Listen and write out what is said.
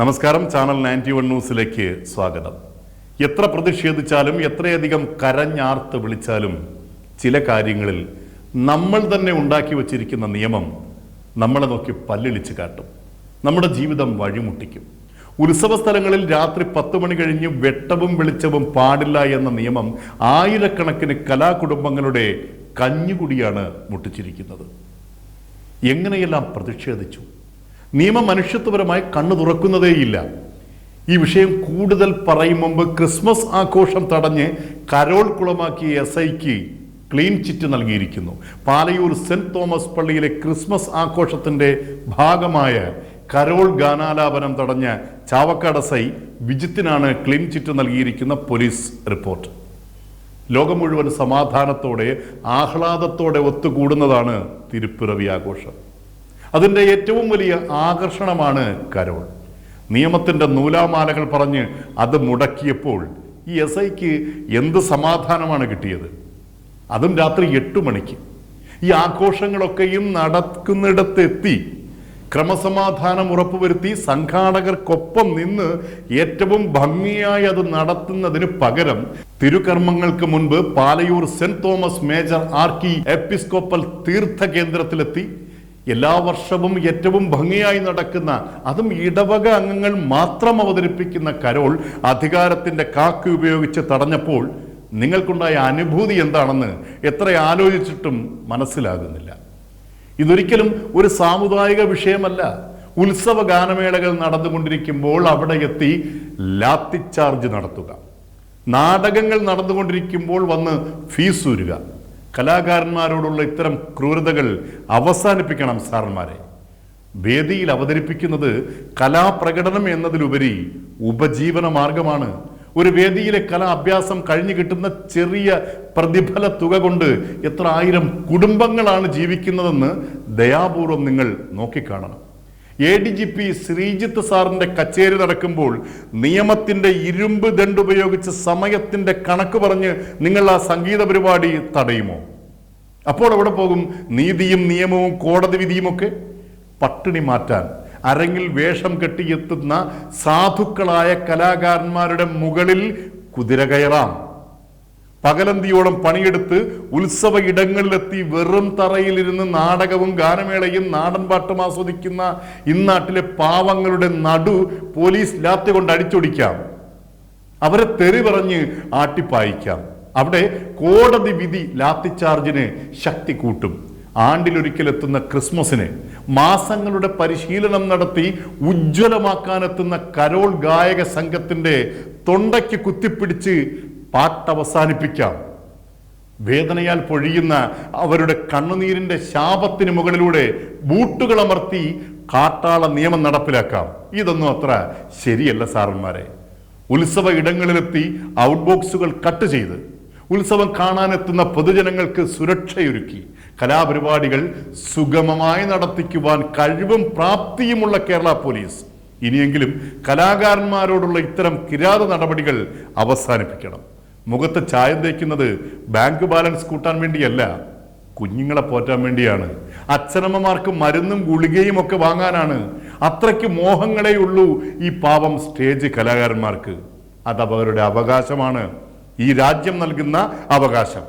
നമസ്കാരം. ചാനൽ 91 ന്യൂസിലേക്ക് സ്വാഗതം. എത്ര പ്രതിഷേധിച്ചാലും എത്രയധികം കരഞ്ഞാർത്ത് വിളിച്ചാലും ചില കാര്യങ്ങളിൽ നമ്മൾ തന്നെ ഉണ്ടാക്കി വച്ചിരിക്കുന്ന നിയമം നമ്മളെ നോക്കി പല്ലിളിച്ച് കാട്ടും, നമ്മുടെ ജീവിതം വഴിമുട്ടിക്കും. ഉത്സവ സ്ഥലങ്ങളിൽ രാത്രി 10 മണി കഴിഞ്ഞ് വെട്ടവും വെളിച്ചവും പാടില്ല എന്ന നിയമം ആയിരക്കണക്കിന് കലാകുടുംബങ്ങളുടെ കഞ്ഞുകുടിയാണ് മുട്ടിച്ചിരിക്കുന്നത്. എങ്ങനെയെല്ലാം പ്രതിഷേധിച്ചു. നിയമം മനുഷ്യത്വപരമായി കണ്ണു തുറക്കുന്നതേയില്ല. ഈ വിഷയം കൂടുതൽ പറയും മുമ്പ് ക്രിസ്മസ് ആഘോഷം തടഞ്ഞ് കരോൾ കുളമാക്കിയ SIക്ക് ക്ലീൻ ചിറ്റ് നൽകിയിരിക്കുന്നു. പാലയൂർ സെന്റ് തോമസ് പള്ളിയിലെ ക്രിസ്മസ് ആഘോഷത്തിന്റെ ഭാഗമായ കരോൾ ഗാനാലാപനം തടഞ്ഞ ചാവക്കാട് SI വിജിത്തിനാണ് ക്ലീൻ ചിറ്റ് നൽകിയിരിക്കുന്ന പോലീസ് റിപ്പോർട്ട്. ലോകം മുഴുവൻ സമാധാനത്തോടെ ആഹ്ലാദത്തോടെ ഒത്തുകൂടുന്നതാണ് തിരുപ്പിറവി ആഘോഷം. അതിൻ്റെ ഏറ്റവും വലിയ ആകർഷണമാണ് കരോൾ. നിയമത്തിൻ്റെ നൂലാമാലകൾ പറഞ്ഞ് അത് മുടക്കിയപ്പോൾ ഈ SIക്ക് എന്ത് സമാധാനമാണ് കിട്ടിയത്? അതും രാത്രി 8 മണിക്ക്. ഈ ആഘോഷങ്ങളൊക്കെയും നടക്കുന്നിടത്തെത്തി ക്രമസമാധാനം ഉറപ്പുവരുത്തി സംഘാടകർക്കൊപ്പം നിന്ന് ഏറ്റവും ഭംഗിയായി അത് നടത്തുന്നതിന് പകരം തിരുകർമ്മങ്ങൾക്ക് മുൻപ് Palayur saint Thomas major archiepiscopal തീർത്ഥ കേന്ദ്രത്തിലെത്തി എല്ലാ വർഷവും ഏറ്റവും ഭംഗിയായി നടക്കുന്ന, അതും ഇടവക അംഗങ്ങൾ മാത്രം അവതരിപ്പിക്കുന്ന കരോൾ അധികാരത്തിന്റെ കാക്ക് ഉപയോഗിച്ച് തടഞ്ഞപ്പോൾ നിങ്ങൾക്കുണ്ടായ അനുഭൂതി എന്താണെന്ന് എത്ര ആലോചിച്ചിട്ടും മനസ്സിലാകുന്നില്ല. ഇതൊരിക്കലും ഒരു സാമുദായിക വിഷയമല്ല. ഉത്സവ ഗാനമേളകൾ നടന്നുകൊണ്ടിരിക്കുമ്പോൾ അവിടെ എത്തി ലാത്തിച്ചാർജ് നടത്തുക, നാടകങ്ങൾ നടന്നുകൊണ്ടിരിക്കുമ്പോൾ വന്ന് ഫീസ് ഊരുക. കലാകാരന്മാരോടുള്ള ഇത്തരം ക്രൂരതകൾ അവസാനിപ്പിക്കണം സാറന്മാരെ. വേദിയിൽ അവതരിപ്പിക്കുന്നത് കലാപ്രകടനം എന്നതിലുപരി ഉപജീവന മാർഗമാണ്. ഒരു വേദിയിലെ കലാ അഭ്യാസം കഴിഞ്ഞു കിട്ടുന്ന ചെറിയ പ്രതിഫല തുക കൊണ്ട് എത്ര ആയിരം കുടുംബങ്ങളാണ് ജീവിക്കുന്നതെന്ന് ദയാപൂർവം നിങ്ങൾ നോക്കിക്കാണണം. ADGP ശ്രീജിത്ത് സാറിന്റെ കച്ചേരി നടക്കുമ്പോൾ നിയമത്തിന്റെ ഇരുമ്പ് ദണ്ട് ഉപയോഗിച്ച് സമയത്തിന്റെ കണക്ക് പറഞ്ഞ് നിങ്ങൾ ആ സംഗീത പരിപാടി തടയുമോ? അപ്പോൾ അവിടെ പോകും നീതിയും നിയമവും കോടതി വിധിയുമൊക്കെ. പട്ടിണി മാറ്റാൻ അരങ്ങിൽ വേഷം കെട്ടിയെത്തുന്ന സാധുക്കളായ കലാകാരന്മാരുടെ മുകളിൽ കുതിര കയറാം. പകലന്തിയോളം പണിയെടുത്ത് ഉത്സവ ഇടങ്ങളിലെത്തി വെറും തറയിലിരുന്ന് നാടകവും ഗാനമേളയും നാടൻ പാട്ടും ആസ്വദിക്കുന്ന ഇന്നാട്ടിലെ പാവങ്ങളുടെ നടു പോലീസ് ലാത്തി കൊണ്ട് അടിച്ചൊടിക്കാം. അവരെ തെറി പറഞ്ഞ് ആട്ടിപ്പായിക്കാം. അവിടെ കോടതി വിധി ലാത്തിച്ചാർജിന് ശക്തി കൂട്ടും. ആണ്ടിലൊരിക്കലെത്തുന്ന ക്രിസ്മസിന് മാസങ്ങളുടെ പരിശീലനം നടത്തി ഉജ്ജ്വലമാക്കാനെത്തുന്ന കരോൾ ഗായക സംഘത്തിന്റെ തൊണ്ടയ്ക്ക് കുത്തിപ്പിടിച്ച് പാട്ടവസാനിപ്പിക്കാം. വേദനയാൽ പൊഴിയുന്ന അവരുടെ കണ്ണുനീരിന്റെ ശാപത്തിന് മുകളിലൂടെ ബൂട്ടുകൾ അമർത്തി കാട്ടാള നിയമം നടപ്പിലാക്കാം. ഇതൊന്നും അത്ര ശരിയല്ല സാറന്മാരെ. ഉത്സവ ഇടങ്ങളിലെത്തി ഔട്ട്ബോക്സുകൾ കട്ട് ചെയ്ത് ഉത്സവം കാണാനെത്തുന്ന പൊതുജനങ്ങൾക്ക് സുരക്ഷയൊരുക്കി കലാപരിപാടികൾ സുഗമമായി നടത്തിക്കുവാൻ കഴിവും പ്രാപ്തിയുമുള്ള കേരള പോലീസ് ഇനിയെങ്കിലും കലാകാരന്മാരോടുള്ള ഇത്തരം കിരാത നടപടികൾ അവസാനിപ്പിക്കണം. മുഖത്ത് ചായം തേക്കുന്നത് ബാങ്ക് ബാലൻസ് കൂട്ടാൻ വേണ്ടിയല്ല, കുഞ്ഞുങ്ങളെ പോറ്റാൻ വേണ്ടിയാണ്. അച്ഛനമ്മമാർക്ക് മരുന്നും ഗുളികയും ഒക്കെ വാങ്ങാനാണ്. അത്രയ്ക്ക് മോഹങ്ങളേ ഉള്ളൂ ഈ പാവം സ്റ്റേജ് കലാകാരന്മാർക്ക്. അത് അവരുടെ അവകാശമാണ്, ഈ രാജ്യം നൽകുന്ന അവകാശം.